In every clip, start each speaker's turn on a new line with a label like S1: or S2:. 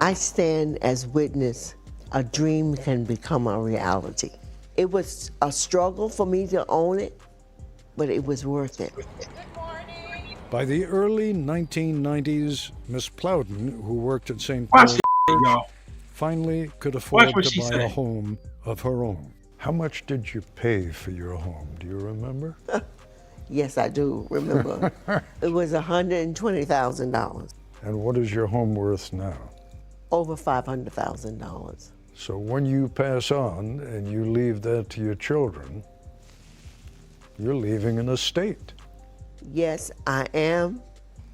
S1: I stand as witness. A dream can become a reality. It was a struggle for me to own it, but it was worth it.
S2: By the early 1990s, Miss Plowden, who worked at St.
S3: Watch
S2: Paul's
S3: this,
S2: Church,
S3: y'all.
S2: finally could
S3: Watch
S2: afford
S3: what
S2: to
S3: she
S2: buy a
S3: said.
S2: home of her own. How much did you pay for your home? Do you remember?
S1: Yes, I do remember. It was $120,000,
S2: And what is your home worth now?
S1: over $500,000.
S2: So when you pass on and you leave that to your children, you're leaving an estate.
S1: Yes, I am,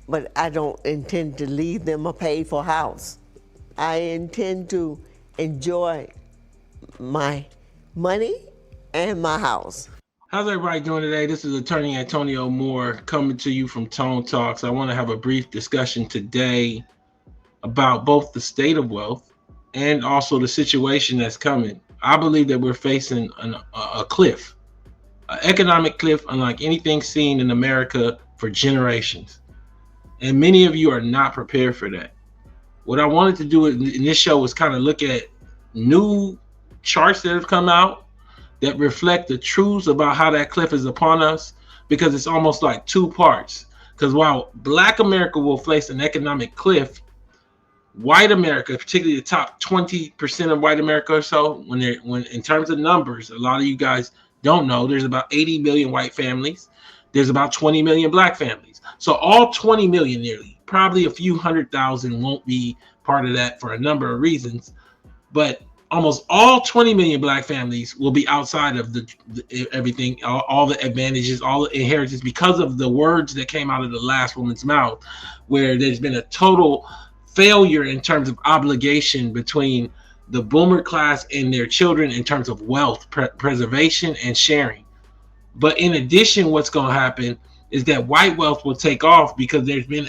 S1: but I don't intend to leave them a paid-for house. I intend to enjoy my money and my house.
S3: How's everybody doing today? This is Attorney Antonio Moore coming to you from Tone Talks. I want to have a brief discussion today about both the state of wealth and also the situation that's coming. I believe that we're facing a cliff, an economic cliff unlike anything seen in America for generations. And many of you are not prepared for that. What I wanted to do in this show was kind of look at new charts that have come out that reflect the truths about how that cliff is upon us, because it's almost like two parts. Because while Black America will face an economic cliff, white America, particularly the top 20% of white America or so, when in terms of numbers, a lot of you guys don't know, there's about 80 million white families. There's about 20 million Black families. So all 20 million nearly, probably a few 100,000 won't be part of that for a number of reasons. But almost all 20 million Black families will be outside of everything, all the advantages, all the inheritance, because of the words that came out of the last woman's mouth, where there's been a total failure in terms of obligation between the boomer class and their children in terms of wealth preservation and sharing. But in addition, what's going to happen is that white wealth will take off, because there's been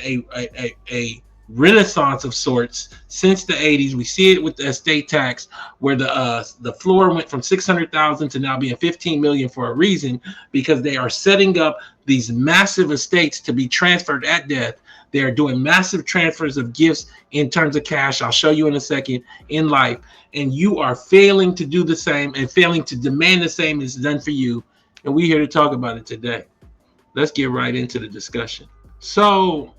S3: a renaissance of sorts since the 80s. We see it with the estate tax, where the floor went from 600,000 to now being 15 million for a reason, because they are setting up these massive estates to be transferred at death. They are doing massive transfers of gifts in terms of cash. I'll show you in a second in life. And you are failing to do the same and failing to demand the same as done for you. And we're here to talk about it today. Let's get right into the discussion. So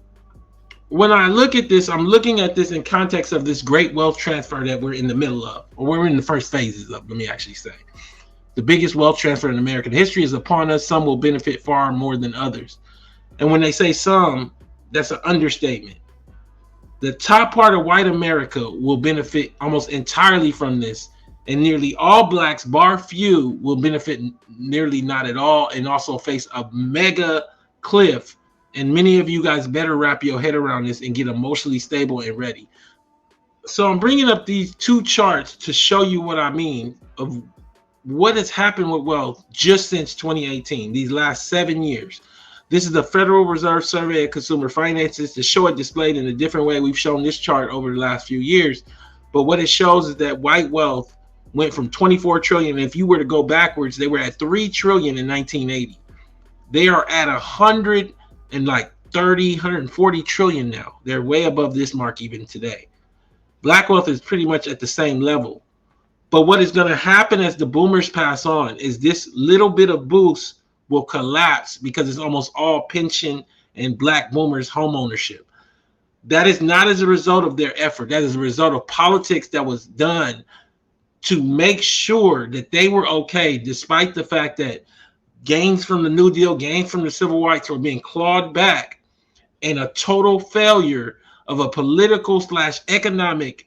S3: when I look at this, I'm looking at this in context of this great wealth transfer that we're in the middle of, or we're in the first phases of, let me actually say. The biggest wealth transfer in American history is upon us. Some will benefit far more than others. And when they say some, that's an understatement. The top part of white America will benefit almost entirely from this, and nearly all Blacks, bar few, will benefit nearly not at all, and also face a mega cliff. And many of you guys better wrap your head around this and get emotionally stable and ready. So I'm bringing up these two charts to show you what I mean of what has happened with wealth just since 2018, these last 7 years. This is the Federal Reserve Survey of Consumer Finances. To show it displayed in a different way, we've shown this chart over the last few years. But what it shows is that white wealth went from 24 trillion. And if you were to go backwards, they were at 3 trillion in 1980. They are at 140 trillion now. They're way above this mark even today. Black wealth is pretty much at the same level. But what is going to happen as the boomers pass on is this little bit of boost will collapse, because it's almost all pension and Black boomers home ownership. That is not as a result of their effort. That is a result of politics that was done to make sure that they were okay, despite the fact that gains from the New Deal, gains from the civil rights were being clawed back, and a total failure of a political / economic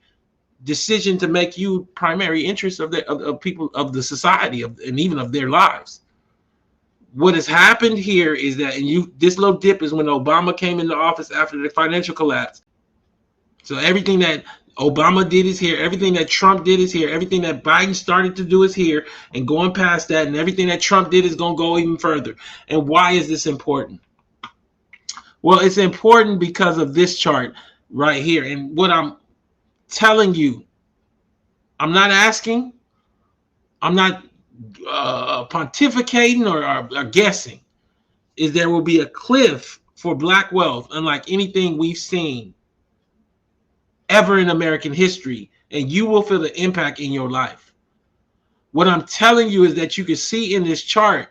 S3: decision to make you primary interests of people, of the society, and even of their lives. What has happened here is that, this little dip is when Obama came into office after the financial collapse. So everything that Obama did is here. Everything that Trump did is here. Everything that Biden started to do is here, and going past that, and everything that Trump did is going to go even further. And why is this important? Well, it's important because of this chart right here. And what I'm telling you, I'm not asking, I'm not pontificating or guessing, is there will be a cliff for Black wealth unlike anything we've seen ever in American history, and you will feel the impact in your life. What I'm telling you is that you can see in this chart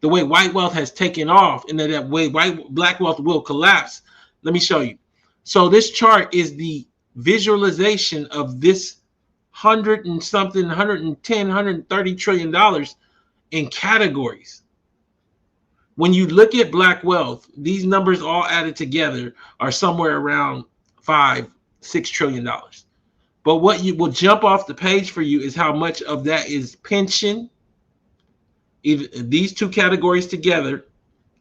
S3: the way white wealth has taken off and that way black wealth will collapse. Let me show you. So this chart is the visualization of this 100 and something, 110, 130 trillion dollars in categories. When you look at black wealth, these numbers all added together are somewhere around $5-6 trillion. But what you will jump off the page for you is how much of that is pension. Even these two categories together,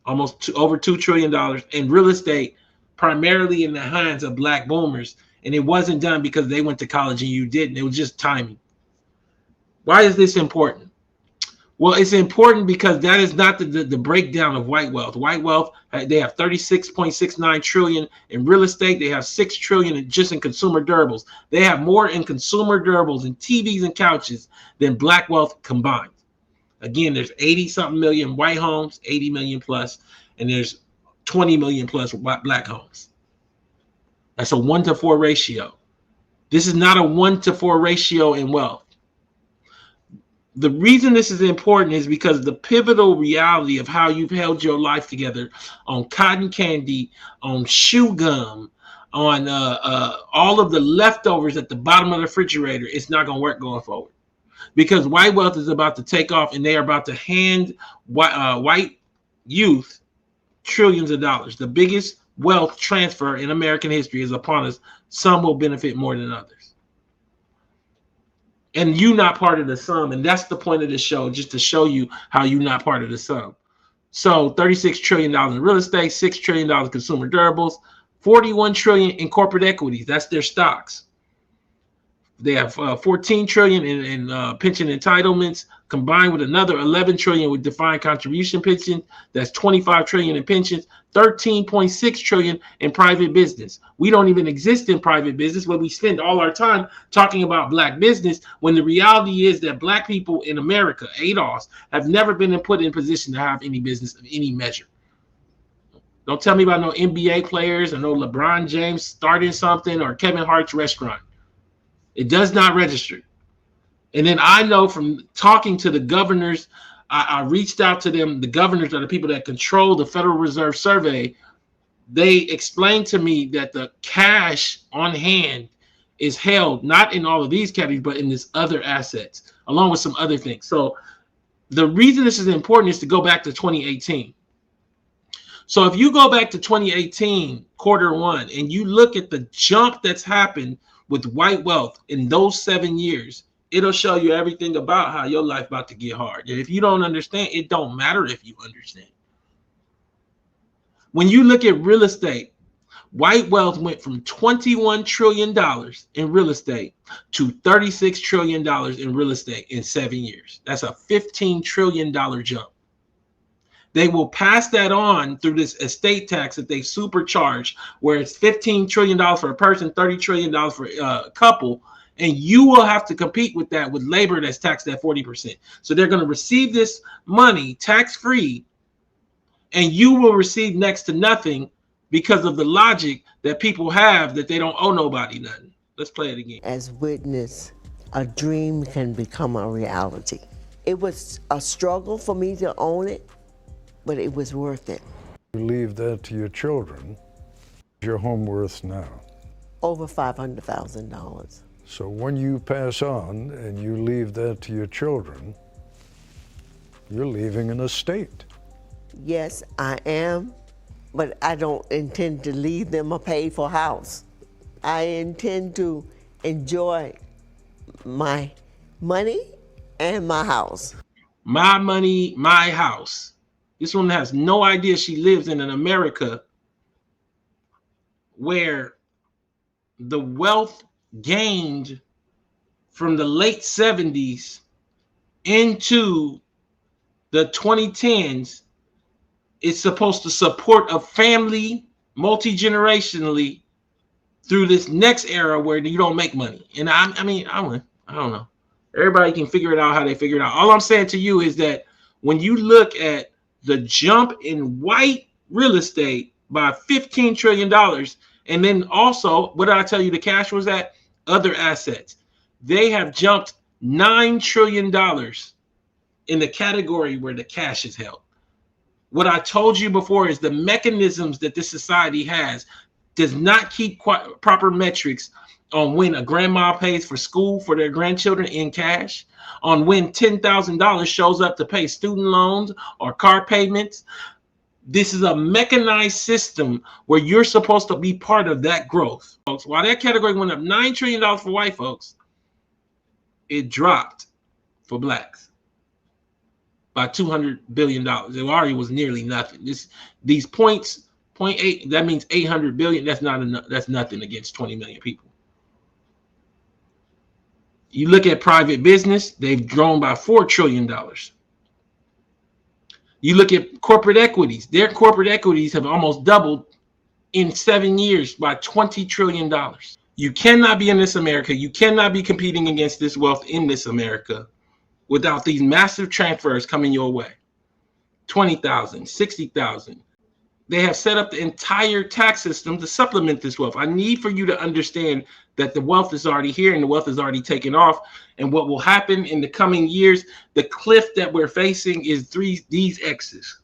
S3: over $2 trillion, and real estate, primarily in the hands of black boomers. And it wasn't done because they went to college and you didn't. It was just timing. Why is this important? Well, it's important because that is not the breakdown of white wealth. White wealth, they have 36.69 trillion in real estate. They have 6 trillion just in consumer durables. They have more in consumer durables and TVs and couches than black wealth combined. Again, there's 80 something million white homes, 80 million plus, and there's 20 million plus black homes. That's a 1-to-4 ratio. This is not a 1-to-4 ratio in wealth. The reason this is important is because the pivotal reality of how you've held your life together on cotton candy, on chew gum, on all of the leftovers at the bottom of the refrigerator, it's not going to work going forward. Because white wealth is about to take off and they are about to hand white youth trillions of dollars. The biggest wealth transfer in American history is upon us. Some will benefit more than others. And you not part of the sum. And that's the point of this show, just to show you how you not part of the sum. So $36 trillion in real estate, $6 trillion in consumer durables, $41 trillion in corporate equities. That's their stocks. They have 14 trillion in pension entitlements, combined with another 11 trillion with defined contribution pensions. That's 25 trillion in pensions, 13.6 trillion in private business. We don't even exist in private business, but we spend all our time talking about black business, when the reality is that black people in America, ADOS, have never been put in position to have any business of any measure. Don't tell me about no NBA players or no LeBron James starting something or Kevin Hart's restaurant. It does not register. And then I know from talking to the governors, I reached out to them. The governors are the people that control the Federal Reserve Survey. They explained to me that the cash on hand is held not in all of these categories, but in this other assets, along with some other things. So the reason this is important is to go back to 2018. So if you go back to 2018, Q1, and you look at the jump that's happened with white wealth in those 7 years, it'll show you everything about how your life about to get hard. And if you don't understand, it don't matter if you understand. When you look at real estate, white wealth went from $21 trillion in real estate to $36 trillion in real estate in 7 years. That's a $15 trillion jump. They will pass that on through this estate tax that they supercharge, where it's $15 trillion for a person, $30 trillion for a couple, and you will have to compete with that with labor that's taxed at 40%. So they're going to receive this money tax-free, and you will receive next to nothing because of the logic that people have that they don't owe nobody nothing. Let's play it again.
S1: As witness, a dream can become a reality. It was a struggle for me to own it, but it was worth it.
S2: You leave that to your children. What's your home worth now?
S1: Over $500,000.
S2: So when you pass on and you leave that to your children, you're leaving an estate.
S1: Yes, I am, but I don't intend to leave them a paid-for house. I intend to enjoy my money and my house.
S3: My money, my house. This woman has no idea she lives in an America where the wealth gained from the late 70s into the 2010s is supposed to support a family multi-generationally through this next era where you don't make money. And I don't know. Everybody can figure it out how they figure it out. All I'm saying to you is that when you look at the jump in white real estate by $15 trillion, And then also, what did I tell you the cash was at? Other assets. They have jumped $9 trillion in the category where the cash is held. What I told you before is the mechanisms that this society has does not keep proper metrics on when a grandma pays for school for their grandchildren in cash, on when $10,000 shows up to pay student loans or car payments. This is a mechanized system where you're supposed to be part of that growth. Folks, while that category went up $9 trillion for white folks, it dropped for blacks by $200 billion. It already was nearly nothing. These points, 0.8, that means 800 billion. That's not enough. That's nothing against 20 million people. You look at private business, they've grown by $4 trillion. You look at corporate equities, their corporate equities have almost doubled in 7 years by $20 trillion. You cannot be in this America. You cannot be competing against this wealth in this America without these massive transfers coming your way. 20,000, 60,000. They have set up the entire tax system to supplement this wealth. I need for you to understand that the wealth is already here and the wealth is already taken off. And what will happen in the coming years, the cliff that we're facing is these X's.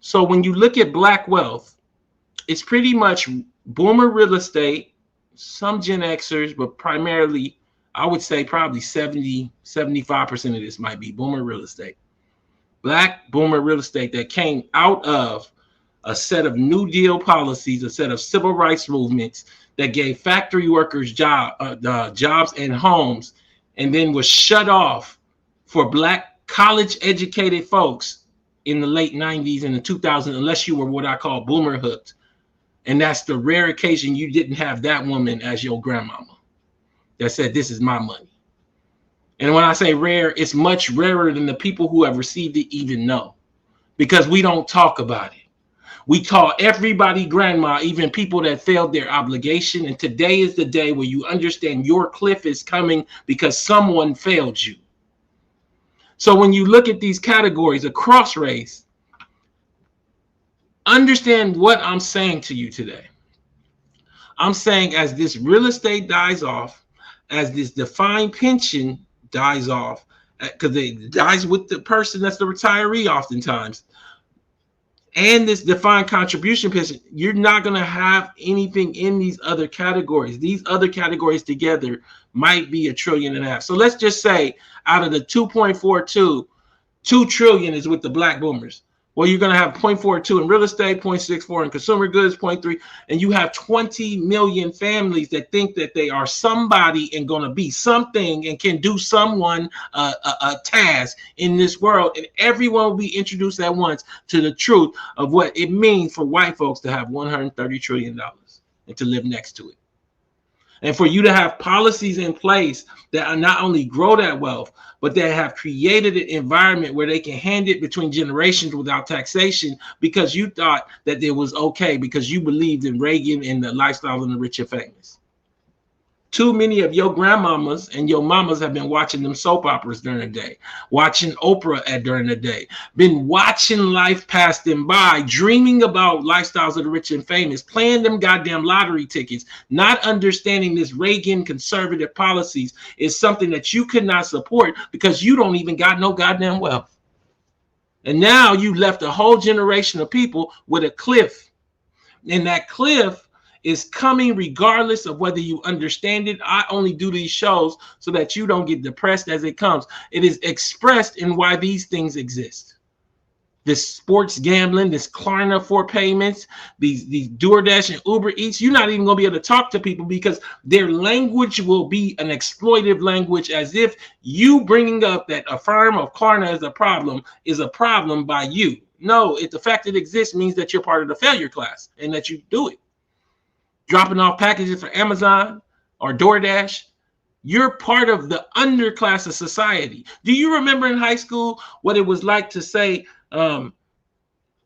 S3: So when you look at black wealth, it's pretty much boomer real estate, some Gen Xers, but primarily, I would say probably 70, 75% of this might be boomer real estate. Black boomer real estate that came out of a set of New Deal policies, a set of civil rights movements that gave factory workers jobs and homes, and then was shut off for black college-educated folks in the late 90s and the 2000s, unless you were what I call boomer hooked. And that's the rare occasion you didn't have that woman as your grandmama that said, this is my money. And when I say rare, it's much rarer than the people who have received it even know, because we don't talk about it. We call everybody grandma, even people that failed their obligation. And today is the day where you understand your cliff is coming because someone failed you. So when you look at these categories across race, understand what I'm saying to you today. I'm saying as this real estate dies off, as this defined pension dies off, because it dies with the person that's the retiree oftentimes, and this defined contribution pension, you're not going to have anything in these other categories. These other categories together might be $1.5 trillion. So let's just say out of the 2.42, 2 trillion is with the black boomers. Well, you're going to have 0.42 in real estate, 0.64 in consumer goods, 0.3, and you have 20 million families that think that they are somebody and going to be something and can do someone a task in this world. And everyone will be introduced at once to the truth of what it means for white folks to have $130 trillion and to live next to it. And for you to have policies in place that are not only grow that wealth, but that have created an environment where they can hand it between generations without taxation because you thought that it was okay because you believed in Reagan and the lifestyle of the rich and famous. Too many of your grandmamas and your mamas have been watching them soap operas during the day, watching Oprah during the day, been watching life pass them by, dreaming about lifestyles of the rich and famous, playing them goddamn lottery tickets, not understanding this Reagan conservative policies is something that you could not support because you don't even got no goddamn wealth. And now you left a whole generation of people with a cliff. And that cliff is coming regardless of whether you understand it. I only do these shows so that you don't get depressed as it comes. It is expressed in why these things exist. This sports gambling, this Klarna for payments, these DoorDash and Uber Eats, you're not even going to be able to talk to people because their language will be an exploitive language, as if you bringing up that a firm of Klarna is a problem by you. No, the fact it exists means that you're part of the failure class and that you do it. Dropping off packages for Amazon or DoorDash, you're part of the underclass of society. Do you remember in high school what it was like to say during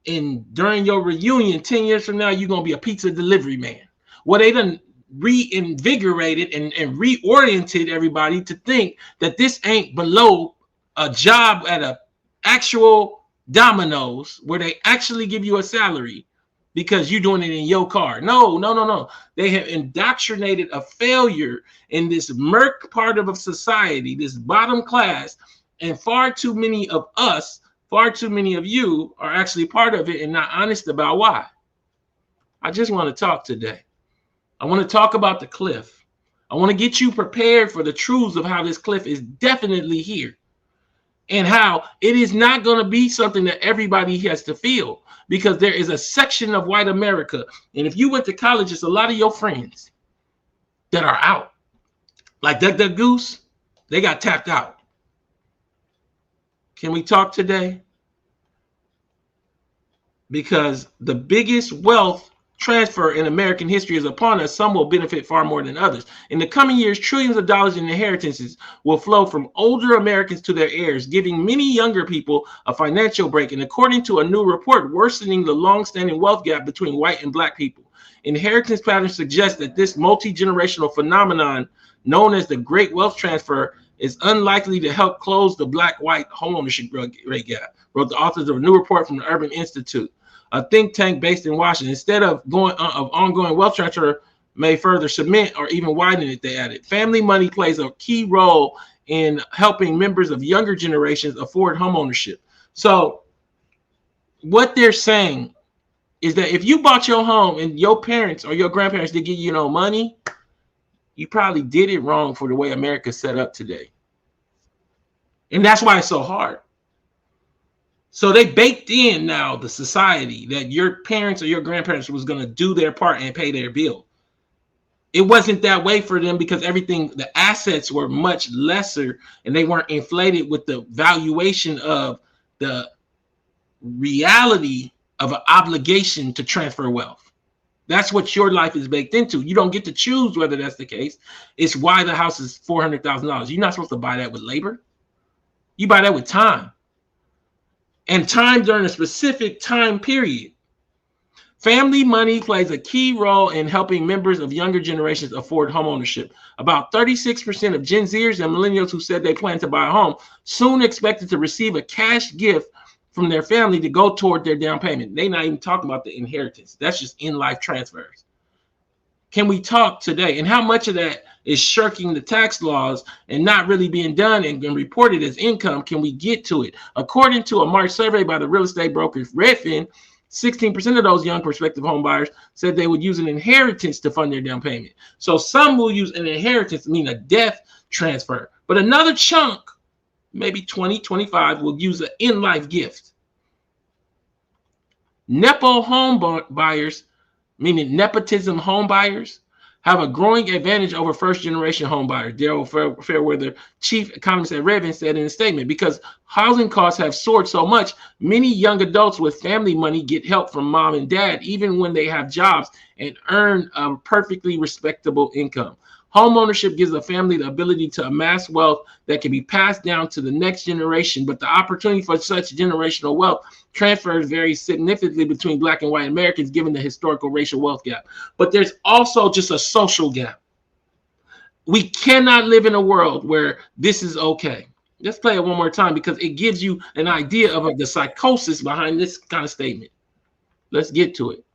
S3: your reunion 10 years from now, you're going to be a pizza delivery man? Well, they done reinvigorated and reoriented everybody to think that this ain't below a job at a actual Domino's where they actually give you a salary because you're doing it in your car. No, no, no, no. They have indoctrinated a failure in this murk part of society, this bottom class, and far too many of us, far too many of you are actually part of it and not honest about why. I just want to talk today. I want to talk about the cliff. I want to get you prepared for the truths of how this cliff is definitely here and how it is not going to be something that everybody has to feel, because there is a section of white America. And if you went to college, it's a lot of your friends that are out. Like Duck Goose, they got tapped out. Can we talk today? Because the biggest wealth transfer in American history is upon us. Some will benefit far more than others. In the coming years, trillions of dollars in inheritances will flow from older Americans to their heirs, giving many younger people a financial break. And according to a new report, worsening the long-standing wealth gap between white and black people. Inheritance patterns suggest that this multi-generational phenomenon, known as the Great Wealth Transfer, is unlikely to help close the black-white homeownership rate gap, wrote the authors of a new report from the Urban Institute, a think tank based in Washington. Instead of ongoing wealth transfer may further cement or even widen it, they added. Family money plays a key role in helping members of younger generations afford home ownership. So what they're saying is that if you bought your home and your parents or your grandparents didn't give you no money, you probably did it wrong for the way America's set up today. And that's why it's so hard. So they baked in now the society that your parents or your grandparents was going to do their part and pay their bill. It wasn't that way for them because everything, the assets were much lesser and they weren't inflated with the valuation of the reality of an obligation to transfer wealth. That's what your life is baked into. You don't get to choose whether that's the case. It's why the house is $400,000. You're not supposed to buy that with labor. You buy that with time. And time during a specific time period. Family money plays a key role in helping members of younger generations afford home ownership. About 36% of Gen Zers and Millennials who said they plan to buy a home soon expected to receive a cash gift from their family to go toward their down payment. They're not even talking about the inheritance. That's just in-life transfers. Can we talk today? And how much of that is shirking the tax laws and not really being done and reported as income? Can we get to it? According to a March survey by the real estate broker Redfin, 16% of those young prospective home buyers said they would use an inheritance to fund their down payment. So some will use an inheritance, meaning a death transfer. But another chunk, maybe 20, 25, will use an in-life gift. Nepo home buyers, meaning nepotism home buyers, have a growing advantage over first-generation home buyers. Daryl Fairweather, chief economist at Redfin, said in a statement, because housing costs have soared so much, many young adults with family money get help from mom and dad, even when they have jobs and earn a perfectly respectable income. Home ownership gives a family the ability to amass wealth that can be passed down to the next generation, but the opportunity for such generational wealth transfers vary significantly between Black and white Americans, given the historical racial wealth gap. But there's also just a social gap. We cannot live in a world where this is okay. Let's play it one more time because it gives you an idea of the psychosis behind this kind of statement. Let's get to it.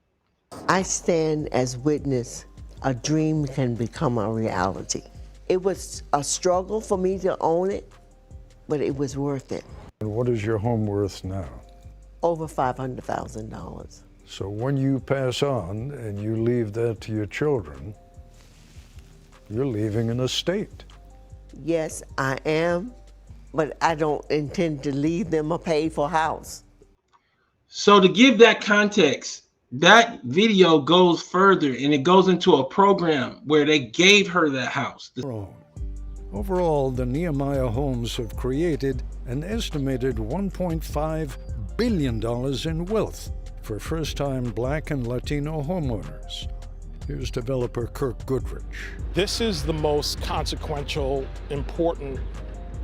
S1: I stand as witness. A dream can become a reality. It was a struggle for me to own it, but it was worth it.
S2: And what is your home worth now?
S1: Over $500,000.
S2: So when you pass on and you leave that to your children, you're leaving an estate.
S1: Yes, I am, but I don't intend to leave them a paid-for house.
S3: So to give that context, that video goes further and it goes into a program where they gave her that house.
S2: Overall, the Nehemiah homes have created an estimated $1.5 billion in wealth for first-time Black and Latino homeowners. Here's developer Kirk Goodrich.
S4: This is the most consequential, important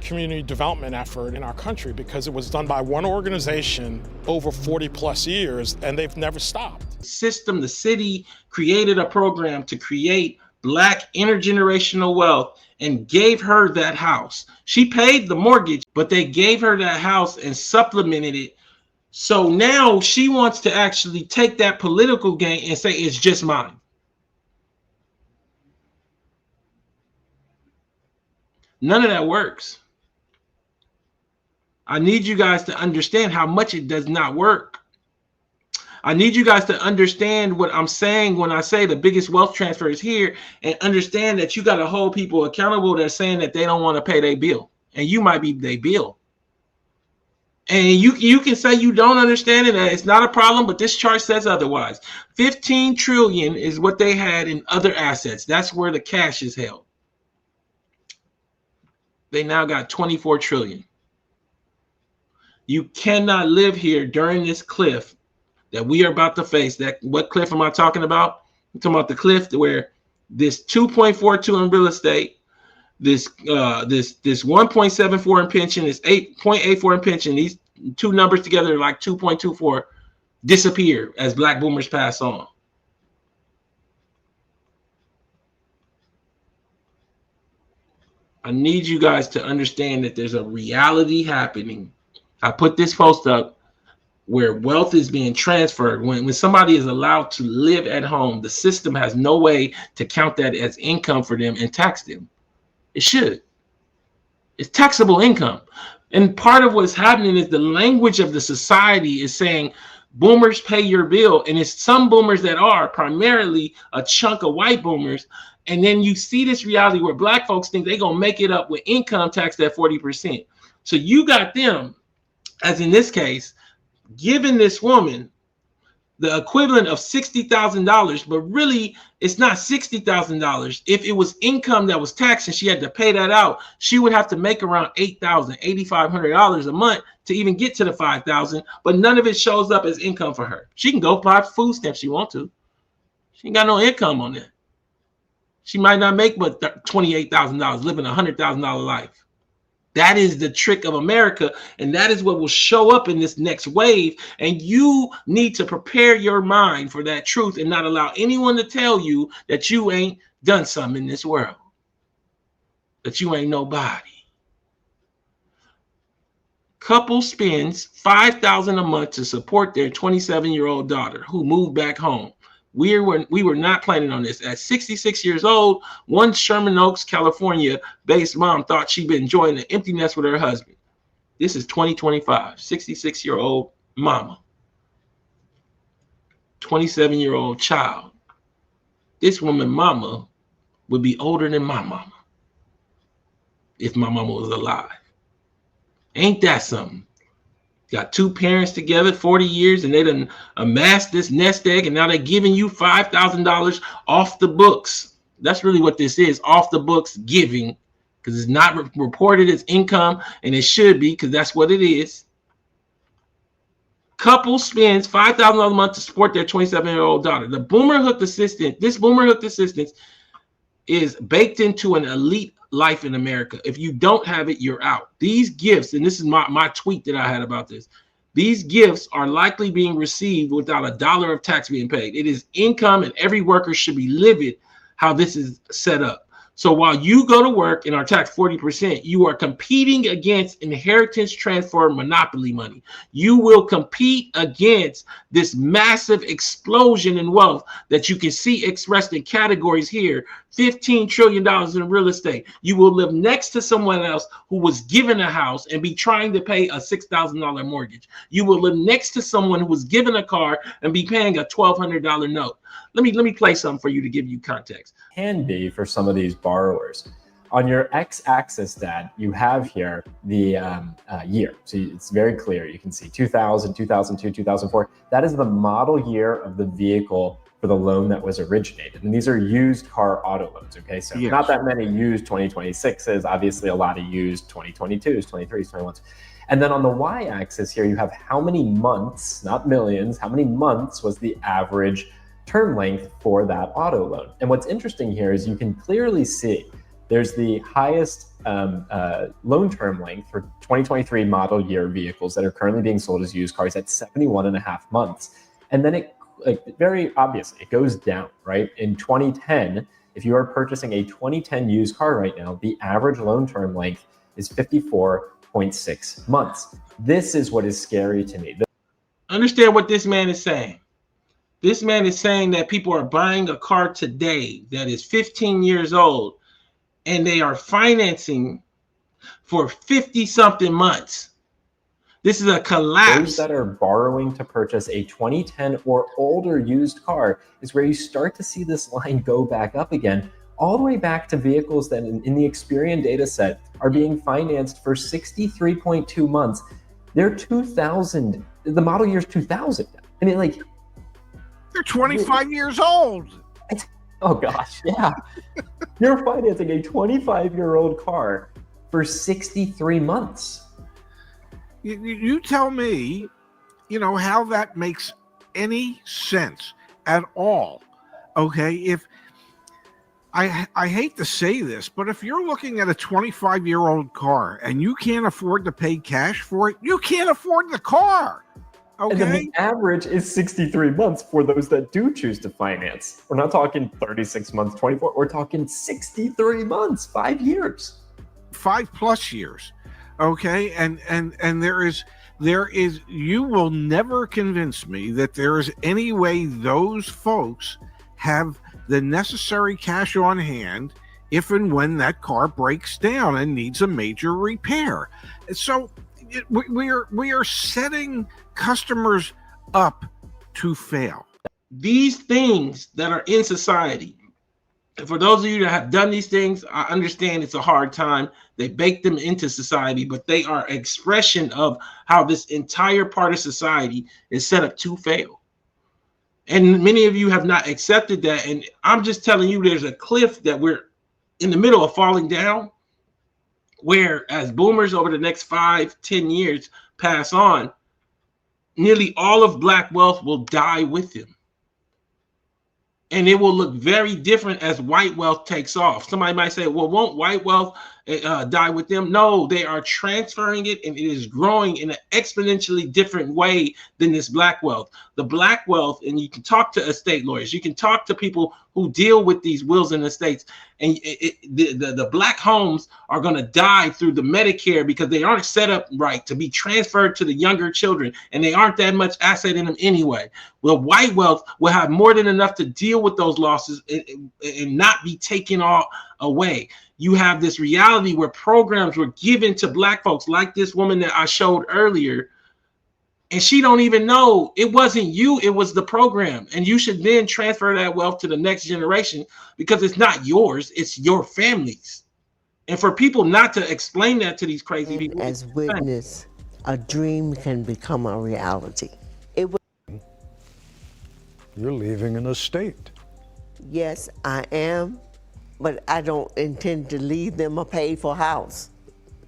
S4: community development effort in our country because it was done by one organization over 40 plus years and they've never stopped.
S3: The city created a program to create Black intergenerational wealth and gave her that house. She paid the mortgage, but they gave her that house and supplemented it So now she wants to actually take that political gain and say it's just mine. None of that works. I need you guys to understand how much it does not work. I need you guys to understand what I'm saying when I say the biggest wealth transfer is here, and understand that you got to hold people accountable that's saying that they don't want to pay their bill, and you might be their bill. And you can say you don't understand it, that it's not a problem, but this chart says otherwise. 15 trillion is what they had in other assets. That's where the cash is held. They now got 24 trillion. You cannot live here during this cliff that we are about to face. That what cliff am I talking about? I'm talking about the cliff where this 2.42 in real estate, this 1.74 in pension, this 8.84 in pension, these two numbers together are like 2.24, disappear as black boomers pass on. I need you guys to understand that there's a reality happening. I put this post up where wealth is being transferred. When somebody is allowed to live at home, the system has no way to count that as income for them and tax them. It should. It's taxable income. And part of what's happening is the language of the society is saying, boomers pay your bill. And it's some boomers that are primarily a chunk of white boomers. And then you see this reality where black folks think they're going to make it up with income tax at 40%. So you got them, as in this case, giving this woman the equivalent of $60,000, but really it's not $60,000. If it was income that was taxed and she had to pay that out, she would have to make around $8,000, $8,500 a month to even get to the $5,000. But none of it shows up as income for her. She can go apply for food stamps if she wants to. She ain't got no income on that. She might not make but $28,000, living a $100,000 life. That is the trick of America, and that is what will show up in this next wave. And you need to prepare your mind for that truth and not allow anyone to tell you that you ain't done something in this world, that you ain't nobody. Couple spends $5,000 a month to support their 27-year-old daughter who moved back home. We were not planning on this. At 66 years old, one Sherman Oaks, California based mom thought she'd been enjoying the empty nest with her husband. This is 2025, 66-year-old mama, 27-year-old child. This woman mama would be older than my mama if my mama was alive. Ain't that something? Got two parents together 40 years and they done amassed this nest egg, and now they're giving you $5,000 off the books. That's really what this is, off the books giving, because it's not reported as income, and it should be, because that's what it is. Couple spends $5,000 a month to support their 27-year-old daughter. The boomer hooked assistance, this boomer hooked assistance is baked into an elite life in America. If you don't have it, you're out. These gifts, and this is my tweet that I had about this, these gifts are likely being received without a dollar of tax being paid. It is income, and every worker should be livid how this is set up. So while you go to work and are taxed 40%, you are competing against inheritance transfer monopoly money. You will compete against this massive explosion in wealth that you can see expressed in categories here. $15 trillion in real estate. You will live next to someone else who was given a house and be trying to pay a $6,000 mortgage. You will live next to someone who was given a car and be paying a $1,200 note. Let me play something for you to give you context.
S5: Can be for some of these borrowers. On your x-axis, Dad, you have here the year. So it's very clear. You can see 2000, 2002, 2004. That is the model year of the vehicle for the loan that was originated. And these are used car auto loans, okay? So yes, not that many used 2026s, obviously a lot of used 2022s, 23s, 21s. And then on the y-axis here, you have how many months, not millions, how many months was the average term length for that auto loan. And what's interesting here is you can clearly see there's the highest loan term length for 2023 model year vehicles that are currently being sold as used cars at 71.5 months. And then it, very obviously, it goes down, right? In 2010, if you are purchasing a 2010 used car right now, the average loan term length is 54.6 months. This is what is scary to me.
S3: Understand what this man is saying. This man is saying that people are buying a car today that is 15 years old and they are financing for 50 something months. This is a collapse.
S5: Those that are borrowing to purchase a 2010 or older used car is where you start to see this line go back up again, all the way back to vehicles that in the Experian data set are being financed for 63.2 months. They're 2000, the model year's 2000. I mean, like,
S6: they're 25 years old.
S5: Oh gosh, yeah. You're financing a 25-year-old car for 63 months.
S6: You tell me, how that makes any sense at all. Okay, if I hate to say this, but if you're looking at a 25-year-old car and you can't afford to pay cash for it, you can't afford the car. Okay.
S5: And then the average is 63 months for those that do choose to finance. We're not talking 36 months, 24. We're talking 63 months, 5 years.
S6: 5+ years. Okay. And there is, you will never convince me that there is any way those folks have the necessary cash on hand if and when that car breaks down and needs a major repair. So we are setting customers up to fail.
S3: These things that are in society, for those of you that have done these things, I understand it's a hard time. They bake them into society, but they are expression of how this entire part of society is set up to fail. And many of you have not accepted that. And I'm just telling you, there's a cliff that we're in the middle of falling down, where as boomers over the next 5-10 years pass on, nearly all of Black wealth will die with them. And it will look very different as white wealth takes off. Somebody might say, well, won't white wealth die with them? No, they are transferring it, and it is growing in an exponentially different way than this Black wealth. The Black wealth, and you can talk to estate lawyers, you can talk to people who deal with these wills and estates, and the Black homes are going to die through the Medicare because they aren't set up right to be transferred to the younger children, and they aren't that much asset in them anyway. Well, white wealth will have more than enough to deal with those losses and not be taken all away. You have this reality where programs were given to Black folks, like this woman that I showed earlier, and she don't even know it wasn't you, it was the program. And you should then transfer that wealth to the next generation because it's not yours, it's your family's. And for people not to explain that to these crazy people,
S1: As witness, a dream can become a reality.
S2: You're leaving an estate.
S1: Yes, I am, but I don't intend to leave them a paid-for house.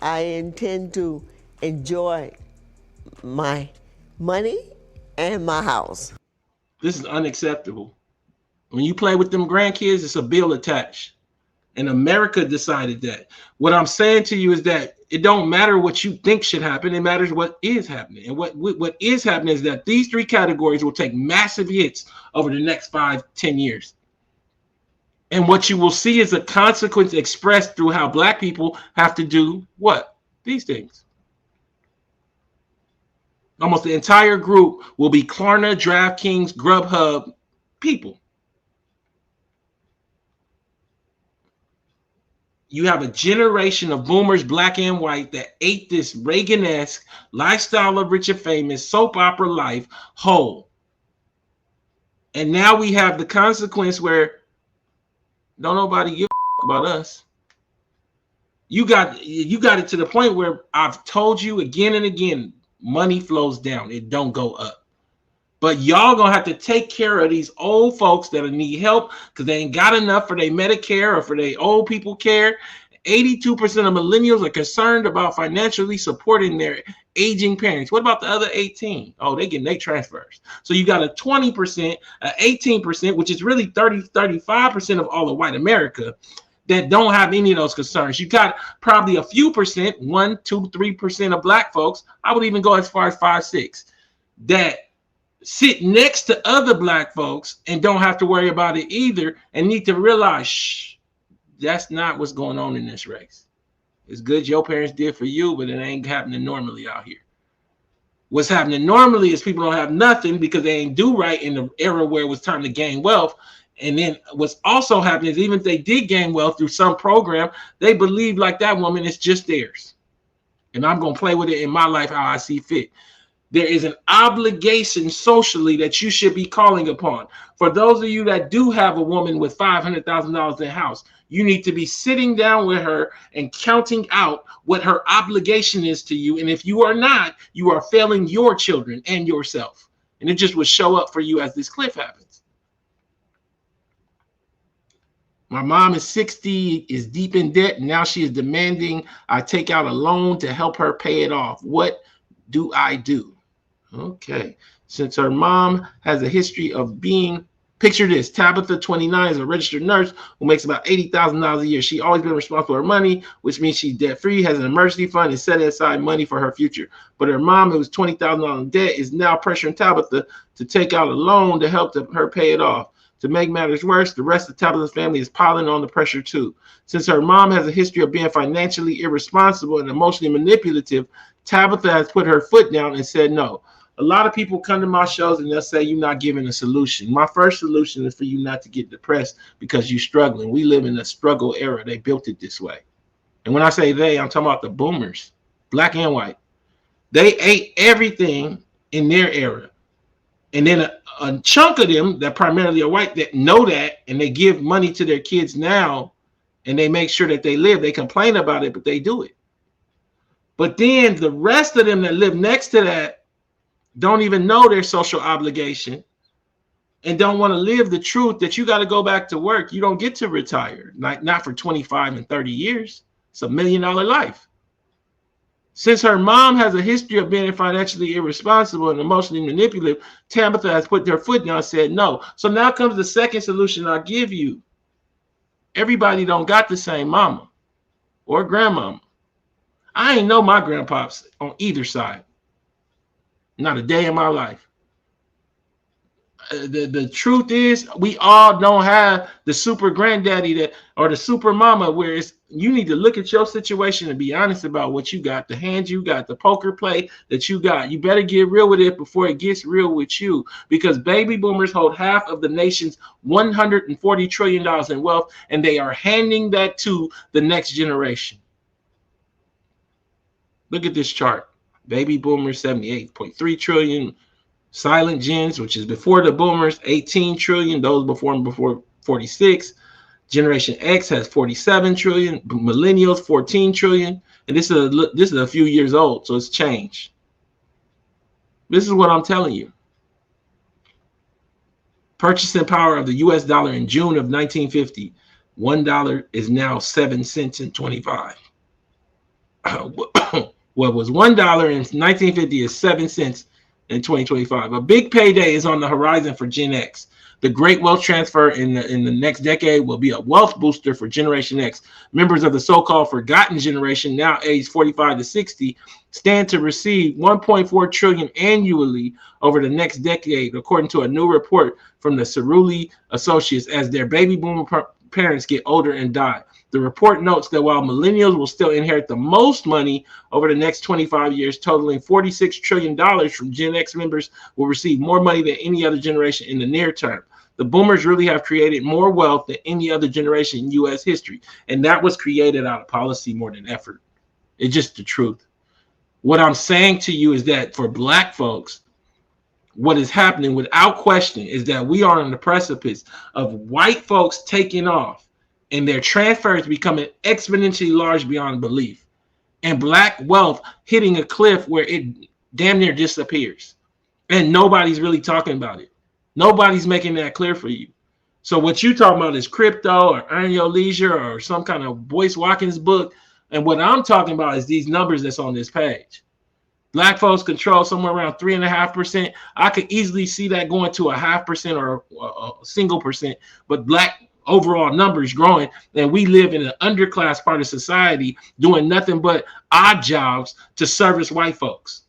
S1: I intend to enjoy my money and my house.
S3: this is unacceptable. When you play with them grandkids, it's a bill attached. And America decided that. What I'm saying to you is that it don't matter what you think should happen. It matters what is happening. And what is happening is that these three categories will take massive hits over the next 5-10 years. And what you will see is a consequence expressed through how Black people have to do what? These things. Almost the entire group will be Klarna, DraftKings, Grubhub people. You have a generation of boomers, Black and white, that ate this Reagan-esque lifestyle of rich and famous soap opera life whole. And now we have the consequence where don't nobody give a about us. You got it to the point where I've told you again and again, money flows down. It don't go up. But y'all gonna have to take care of these old folks that need help because they ain't got enough for their Medicare or for their old people care. 82% of millennials are concerned about financially supporting their aging parents. What about the other 18? Oh, they getting their transfers. So you got a 20%, 18%, which is really 35% of all of white America that don't have any of those concerns. You got probably a few percent, 1, 2, 3% of Black folks. I would even go as far as 5, 6 that sit next to other Black folks and don't have to worry about it either and need to realize, shh, that's not what's going on in this race. It's good your parents did for you, but it ain't happening normally out here. What's happening normally is people don't have nothing because they ain't do right in the era where it was time to gain wealth. And then what's also happening is even if they did gain wealth through some program, they believe like that woman is just theirs. And I'm going to play with it in my life how I see fit. There is an obligation socially that you should be calling upon. For those of you that do have a woman with $500,000 in the house, you need to be sitting down with her and counting out what her obligation is to you. And if you are not, you are failing your children and yourself. And it just will show up for you as this cliff happens. My mom is 60, is deep in debt, and now she is demanding I take out a loan to help her pay it off. What do I do? Okay. Since her mom has a history of being, picture this, Tabitha, 29, is a registered nurse who makes about $80,000 a year. She's always been responsible for her money, which means she's debt-free, has an emergency fund, and set aside money for her future. But her mom, who was $20,000 in debt, is now pressuring Tabitha to take out a loan to help her pay it off. To make matters worse, the rest of Tabitha's family is piling on the pressure too. Since her mom has a history of being financially irresponsible and emotionally manipulative, Tabitha has put her foot down and said no. A lot of people come to my shows and they'll say you're not giving a solution. My first solution is for you not to get depressed because you're struggling. We live in a struggle era. They built it this way. And when I say they, I'm talking about the boomers, black and white. They ate everything in their era. And then a chunk of them that primarily are white that know that, and they give money to their kids now, and they make sure that they live. They complain about it, but they do it. But then the rest of them that live next to that don't even know their social obligation and don't want to live the truth that you got to go back to work. You don't get to retire, not for 25 and 30 years. It's $1 million life. Since her mom has a history of being financially irresponsible and emotionally manipulative, Tabitha has put her foot down and said no. So now comes the second solution I give you. Everybody don't got the same mama or grandmama. I ain't know my grandpops on either side. Not a day in my life. The truth is, we all don't have the super granddaddy that or the super mama where it's, you need to look at your situation and be honest about what you got, the hand you got, the poker play that you got. You better get real with it before it gets real with you, because baby boomers hold half of the nation's $140 trillion in wealth, and they are handing that to the next generation. Look at this chart. Baby boomers, 78.3 trillion. Silent gens, which is before the boomers, 18 trillion. Those before 46. Generation X has 47 trillion. Millennials, 14 trillion. And this is a few years old, so it's changed. This is what I'm telling you. Purchasing power of the US dollar in June of 1950. $1 is now 7 cents and 25. What was $1 in 1950 is 7 cents in 2025. A big payday is on the horizon for Gen X. The great wealth transfer in the next decade will be a wealth booster for Generation X. Members of the so-called forgotten generation, now aged 45 to 60, stand to receive $1.4 trillion annually over the next decade, according to a new report from the Cerulli Associates, as their baby boomer parents get older and die. The report notes that while millennials will still inherit the most money over the next 25 years, totaling $46 trillion from Gen X members will receive more money than any other generation in the near term. The boomers really have created more wealth than any other generation in U.S. history. And that was created out of policy more than effort. It's just the truth. What I'm saying to you is that for black folks, what is happening without question is that we are on the precipice of white folks taking off and their transfers becoming exponentially large beyond belief, and black wealth hitting a cliff where it damn near disappears. And nobody's really talking about it. Nobody's making that clear for you. So what you talking about is crypto or earn your leisure or some kind of Boyce Watkins book. And what I'm talking about is these numbers that's on this page. Black folks control somewhere around 3.5%. I could easily see that going to 0.5% or a single percent, but black overall numbers growing, and we live in an underclass part of society doing nothing but odd jobs to service white folks.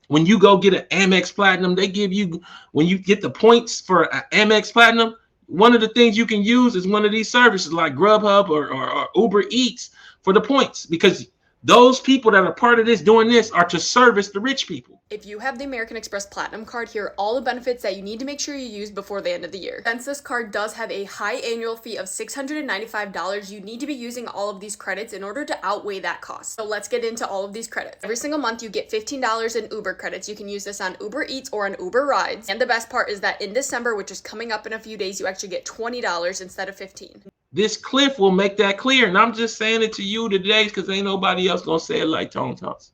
S3: When you go get an Amex Platinum, they give you, when you get the points for an Amex Platinum, one of the things you can use is one of these services like Grubhub or Uber Eats for the points, because Those people that are part of this doing this are to service the rich people.
S7: If you have the American Express Platinum card, here are all the benefits that you need to make sure you use before the end of the year. Since this card does have a high annual fee of $695, you need to be using all of these credits in order to outweigh that cost. So let's get into all of these credits. Every single month you get $15 in Uber credits. You can use this on Uber Eats or on Uber Rides. And the best part is that in December, which is coming up in a few days, you actually get $20 instead of $15.
S3: This cliff will make that clear. And I'm just saying it to you today because ain't nobody else going to say it like Tone Talks.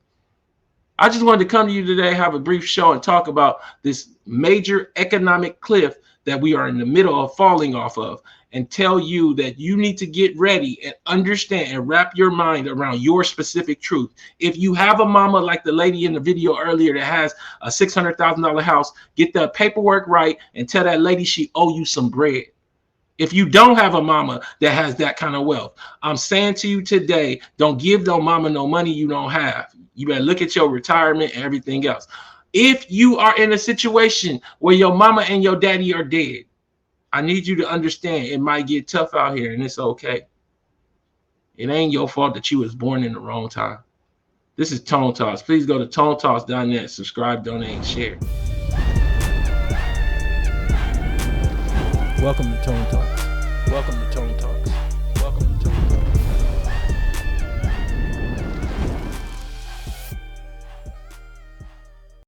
S3: I just wanted to come to you today, have a brief show and talk about this major economic cliff that we are in the middle of falling off of, and tell you that you need to get ready and understand and wrap your mind around your specific truth. If you have a mama like the lady in the video earlier that has a $600,000 house, get the paperwork right and tell that lady she owe you some bread. If you don't have a mama that has that kind of wealth, I'm saying to you today, don't give no mama no money you don't have. You better look at your retirement and everything else. If you are in a situation where your mama and your daddy are dead, I need you to understand it might get tough out here, and it's okay. It ain't your fault that you was born in the wrong time. This is Tone Talks. Please go to tonetalks.net, subscribe, donate, and share.
S8: Welcome to Tone Talks. Welcome to Tone Talks.